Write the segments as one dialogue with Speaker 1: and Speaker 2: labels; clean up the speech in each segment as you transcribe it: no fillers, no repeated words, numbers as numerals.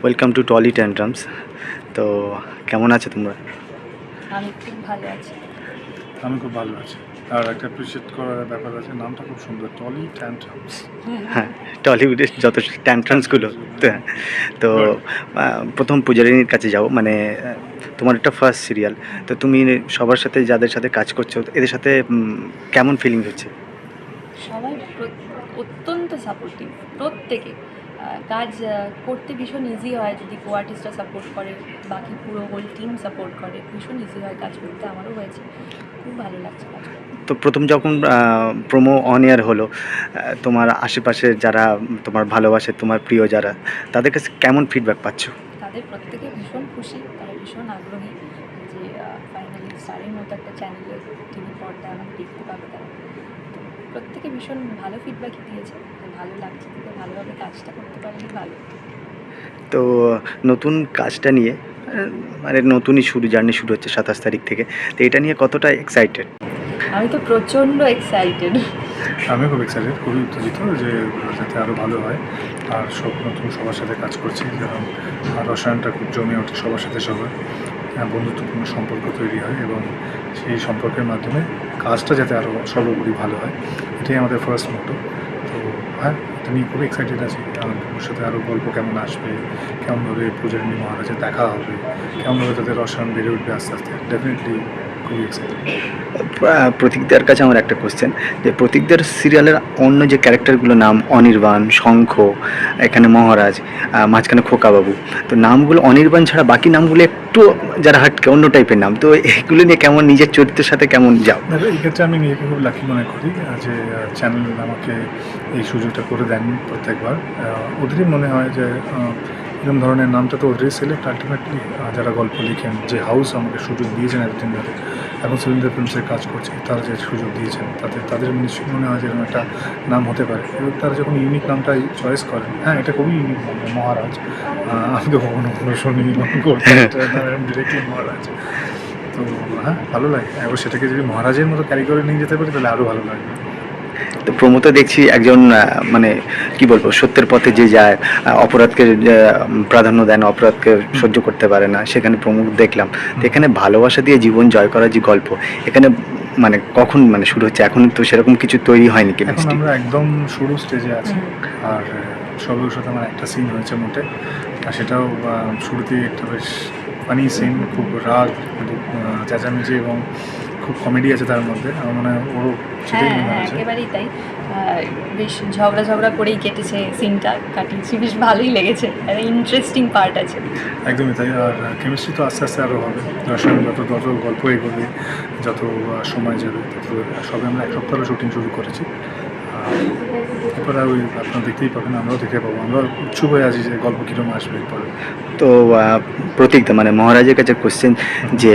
Speaker 1: Welcome to trolley tantrums. তো কেমন আছো তোমরা?
Speaker 2: আমি খুব ভালো আছি।
Speaker 3: আমি খুব ভালো আছি। আর একটা অ্যাপ্রিশিয়েট করার ব্যাপার আছে, নামটা খুব সুন্দর, টলি ট্যান্ট্রামস।
Speaker 1: হ্যাঁ, টলিউডের যত ট্যান্ট্রামসগুলো তো
Speaker 3: Good.
Speaker 1: প্রথম পূজারিনীর কাছে যাও, মানে তোমার একটা ফার্স্ট সিরিয়াল। তো তুমি সবার সাথে যাদের সাথে কাজ করছো এদের সাথে কেমন ফিলিং হচ্ছে?
Speaker 2: সবাই অত্যন্ত সাপোর্টিভ, প্রত্যেকে। কাজ করতে ভীষণ ইজি হয় যদি কো আর্টিস্টরা সাপোর্ট করে, বাকি পুরো হোল টিম সাপোর্ট করে, ভীষণ ইজি হয় কাজ করতে। আমারও হয়েছে, খুব ভালো লাগছে কাজ করতে।
Speaker 1: তো প্রথম যখন প্রোমো অন এয়ার হলো, তোমার আশেপাশে যারা তোমার ভালোবাসে, তোমার প্রিয় যারা, তাদের কাছে কেমন ফিডব্যাক পাচ্ছ?
Speaker 2: তাদের প্রত্যেকে ভীষণ খুশি, তারা ভীষণ আগ্রহী যে ফাইনালি স্টারের মতো একটা চ্যানেলে টিভি পর্দায় আমাকে দেখতে পাবে তারা। তো প্রত্যেকে ভীষণ ভালো ফিডব্যাকই দিয়েছে, ভালো লাগছে, থেকে ভালোভাবে কাজটা করতে পারলে ভালো।
Speaker 1: তো নতুন কাজটা নিয়ে মানে নতুনই জার্নি শুরু হচ্ছে 27 তারিখ থেকে। তো এটা নিয়ে কতটা এক্সাইটেড?
Speaker 2: আমি তো প্রচণ্ড এক্সাইটেড।
Speaker 3: আমি খুব এক্সাইটেড, খুবই উত্তেজিত যে যাতে আরও ভালো হয়। আর সব নতুন সবার সাথে কাজ করছি, যেরকম রসায়নটা খুব জমে ওঠে সবার সাথে সবার, বন্ধুত্বপূর্ণ সম্পর্ক তৈরি হয় এবং সেই সম্পর্কের মাধ্যমে কাজটা যাতে আরও সর্বোপরি ভালো হয়, এটাই আমাদের ফার্স্ট মোটো। তো হ্যাঁ, এটা নিয়ে খুবই এক্সাইটেড আছি। ভবিষ্যতে আরও গল্প কেমন আসবে, কেমনভাবে পূজারিনী মহারাজের দেখা হবে, কেমনভাবে তাদের রসায়ন বেড়ে উঠবে আস্তে আস্তে, ডেফিনেটলি খুবই এক্সাইটেড।
Speaker 1: প্রতীকদার কাছে আমার একটা কোশ্চেন, যে প্রতীকদার সিরিয়ালের অন্য যে ক্যারেক্টারগুলো নাম অনির্বাণ, শঙ্খ, এখানে মহারাজ, মাঝখানে খোকাবাবু, তো নামগুলো অনির্বাণ ছাড়া বাকি নামগুলো একটু যারা হাটকে অন্য টাইপের নাম, তো এগুলো নিয়ে কেমন নিজের চরিত্রের সাথে কেমন যাও?
Speaker 3: দেখো, এই ক্ষেত্রে আমি নিজেকে খুব লাকি মনে করি যে চ্যানেল আমাকে এই সুযোগটা করে দেন প্রত্যেকবার। ওদেরই মনে হয় যে এরকম ধরনের নামটা তো ওদেরই সিলেক্ট আলটিমেটলি, যারা গল্প লিখেন, যে হাউস আমাকে সুযোগ দিয়েছেন এতদিন ধরে, এখন সিলিন্ডার ফিল্মসে কাজ করছে, তারা যে সুযোগ দিয়েছেন তাতে তাদের নিশ্চয়ই মনে হয় যে এরকম একটা নাম হতে পারে। এবং তারা যখন ইউনিক নামটাই চয়েস করেন, হ্যাঁ এটা খুবই ইউনিক নাম, মহারাজ। আমি তো কখনো কোনো শুনি ডিরেক্টলি মহারাজ। তো হ্যাঁ, ভালো লাগে। এবার সেটাকে যদি মহারাজের মতো ক্যারি করে নিয়ে যেতে পারি তাহলে আরও ভালো লাগবে।
Speaker 1: তো প্রমোতে দেখছি একজন মানে কি বলবো, সত্যের পথে যে যায়, অপরাধকে প্রাধান্য দেন, অপরাধকে সহ্য করতে পারে না, সেখানে প্রমুখ দেখলাম। তো এখানে ভালোবাসা দিয়ে জীবন জয় করার যে গল্প, এখানে মানে কখন মানে শুরু হচ্ছে? এখন তো সেরকম কিছু তৈরি হয়নি কি?
Speaker 3: এখন আমরা একদম শুরু স্টেজে আছি। আর সবের সাথে আমার একটা সিন হয়েছে মোটে, আর সেটাও শুরুতেই একটা বেশ ফানি সিন, খুব রাগ, চেঁচামেচি এবং খুব কমেডি আছে তার মধ্যে। আমার মনে হয় ওরও সেটাই
Speaker 2: হ্যাঁ
Speaker 3: মনে
Speaker 2: হ্যাঁ,
Speaker 3: হয়েছে।
Speaker 2: একেবারেই তাই। বেশ ঝগড়া করেই কেটেছে সিনটা, কাটিয়েছি, বেশ ভালোই লেগেছে, একটা ইন্টারেস্টিং পার্ট আছে।
Speaker 3: একদমই তাই। আর কেমিস্ট্রি তো আস্তে আস্তে আরও হবে, রসায়ন যত গল্প এগোবে, যত সময় যাবে, তত সবে আমরা এক সপ্তাহ শুটিং শুরু করেছি। এরপর আর ওই আপনারা দেখতেই পাবেন, আমরাও দেখতে পাবো, আমরা উৎসুক হয়ে আছি যে গল্প কীরকম আসবে এরপরে।
Speaker 1: তো প্রতীকদা মানে মহারাজের কাছে কোশ্চেন, যে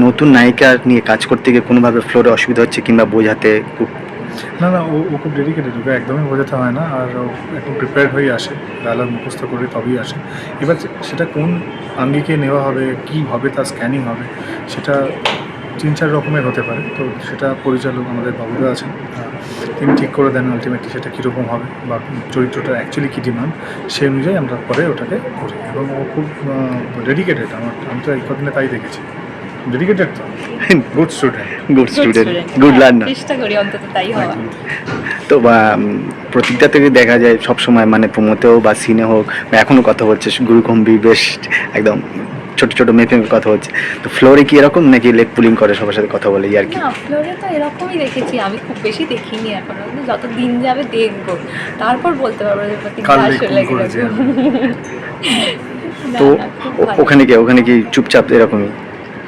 Speaker 1: নতুন নায়িকা নিয়ে কাজ করতে গিয়ে কোনোভাবে ফ্লোরে অসুবিধা হচ্ছে কিংবা বোঝাতে খুব?
Speaker 3: না না, ও খুব ডেডিকেটেড, ওকে একদমই বোঝাতে হয় না। আর ও একদম প্রিপেয়ার হয়ে আসে, ডায়লগ মুখস্থ করে তবেই আসে। এবার সেটা কোন আঙ্গিকে নেওয়া হবে, কী হবে, তার স্ক্যানিং হবে, সেটা 3-4 রকমের হতে পারে। তো সেটা পরিচালক আমাদের বাবুরা আছেন, তিনি ঠিক করে দেন আলটিমেটলি সেটা কীরকম হবে বা চরিত্রটা অ্যাকচুয়ালি কী ডিমান্ড, সেই অনুযায়ী আমরা পরে ওটাকে করি। এবং ও খুব ডেডিকেটেড, আমি তো এই কদিনে তাই দেখেছি। ডেডিকেটেড তো, good student.
Speaker 1: Good student, good learner.
Speaker 2: চেষ্টা করি অন্তত তাই হওয়া।
Speaker 1: তো প্রতীকদা থেকে দেখা যায় সবসময়, মানে প্রমোতেও বা সিনে হোক বা এখনও কথা বলছে গুরুগম্ভীর, বেশ একদম ছোট ছোট মেপে কথা হচ্ছে। তো ফ্লোরে কি এরকম নাকি লেগ পুলিং করে সবার সাথে কথা বলে আর কি?
Speaker 2: না, ফ্লোরে তো এরকমই দেখেছি, আমি খুব বেশি দেখিনি এখনো, কিন্তু যত দিন যাবে দেখবো, তারপর বলতে পারবো যে প্রতিজ্ঞা আসলে কিরকম।
Speaker 1: তো ওখানে কি চুপচাপ এরকমই?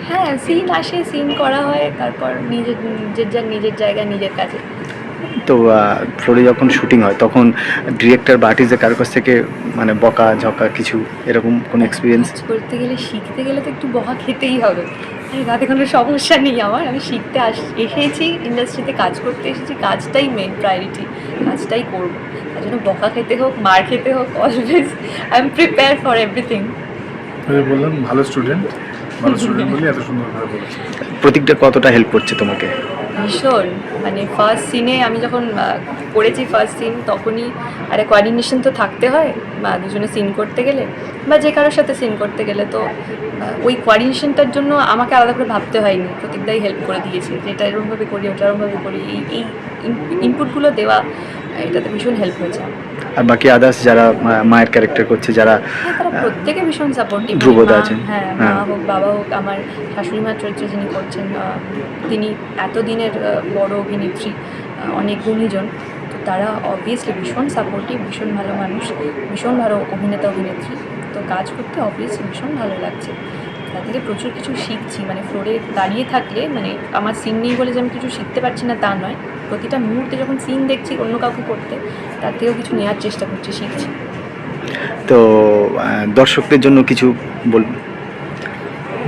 Speaker 2: হ্যাঁ, সিন আসে, সিন করা হয়, তারপর নিজের জায়গায় নিজের কাজে।
Speaker 1: তো ফ্লোরে যখন শুটিং হয় তখন ডিরেক্টর বা আর্টিস্টের কারোর কাছ থেকে মানে বকা ঝকা কিছু এরকম কোনো এক্সপিরিয়েন্স?
Speaker 2: কাজ করতে গেলে, শিখতে গেলে তো একটু বকা খেতেই হবে। তাতে কোনো সমস্যা নেই আমার, আমি শিখতে এসেছি, ইন্ডাস্ট্রিতে কাজ করতে এসেছি, কাজটাই মেন প্রায়োরিটি, কাজটাই করবো। তার জন্য বকা খেতে হোক, মার খেতে হোক, always I am prepare for everything.
Speaker 3: বললাম ভালো স্টুডেন্ট বলে এত সুন্দরভাবে বলেছে।
Speaker 1: প্রতীকটা কতটা হেল্প করছে তোমাকে?
Speaker 2: ভীষণ, মানে ফার্স্ট সিনে আমি যখন করেছি ফার্স্ট সিন, তখনই আরে কোঅর্ডিনেশন তো থাকতে হয় বা দুজনে সিন করতে গেলে বা যে কারোর সাথে সিন করতে গেলে, তো ওই কোঅর্ডিনেশনটার জন্য আমাকে আলাদা করে ভাবতে হয়নি, প্রত্যেকটাই হেল্প করে দিয়েছে যে এটা এরকমভাবে করি ওটা এরকমভাবে করি, এই ইনপুটগুলো দেওয়া এটাতে ভীষণ হেল্প হয়েছে আমার।
Speaker 1: আর বাকি আদার্স যারা মায়ের ক্যারেক্টার করছে, যারা
Speaker 2: হ্যাঁ, তারা প্রত্যেকে ভীষণ সাপোর্টিভ।
Speaker 1: ধ্রুবদা আছেন।
Speaker 2: হ্যাঁ,
Speaker 1: হ্যাঁ।
Speaker 2: মা হোক বাবা হোক, আমার শাশুড়ি মার চরিত্রে যিনি করছেন, তিনি এতদিনের বড় অভিনেত্রী, অনেক গুণীজন, তো তারা অবভিয়াসলি ভীষণ সাপোর্টিভ, ভীষণ ভালো মানুষ, ভীষণ ভালো অভিনেতা অভিনেত্রী। তো কাজ করতে অবভিয়াসলি ভীষণ ভালো লাগছে, তার থেকে প্রচুর কিছু শিখছি। মানে ফ্লোরে দাঁড়িয়ে থাকলে, মানে আমার সিন নেই বলে যে আমি কিছু শিখতে পারছি না তা নয়, প্রতিটা মুহূর্তে যখন সিন দেখছি অন্য কাউকে করতে, তার থেকেও কিছু নেওয়ার চেষ্টা করছি, শিখছি।
Speaker 1: তো দর্শকদের জন্য কিছু বলবেন?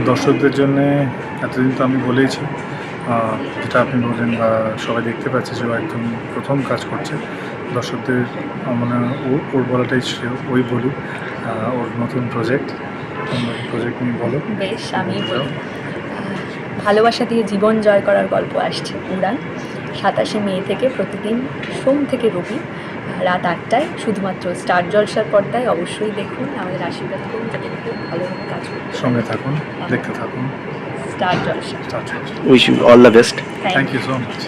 Speaker 3: দর্শকদের জন্য এতদিন তো আমি বলেইছি, যেটা আপনি বললেন বা সবাই দেখতে পাচ্ছে যে ও একদম প্রথম কাজ করছে। দর্শকদের মানে ওর বলাটাই শ্রেয়, ওই বলুক। ওর নতুন প্রজেক্ট নিয়ে বলো।
Speaker 2: বেশ, আমি বলি, ভালোবাসা দিয়ে জীবন জয় করার গল্প আসছে উড়ান, 27শে মে থেকে প্রতিদিন সোম থেকে রবি রাত 8টায়, শুধুমাত্র স্টার জলসার পর্দায়। অবশ্যই দেখুন, আমাদের আশীর্বাদ করুন যাতে খুব ভালোভাবে কাজ করুন।
Speaker 3: সঙ্গে থাকুন, দেখতে থাকুন।
Speaker 2: Star Jalsha.
Speaker 3: Start
Speaker 1: wish you all the best.
Speaker 3: Thank you so much.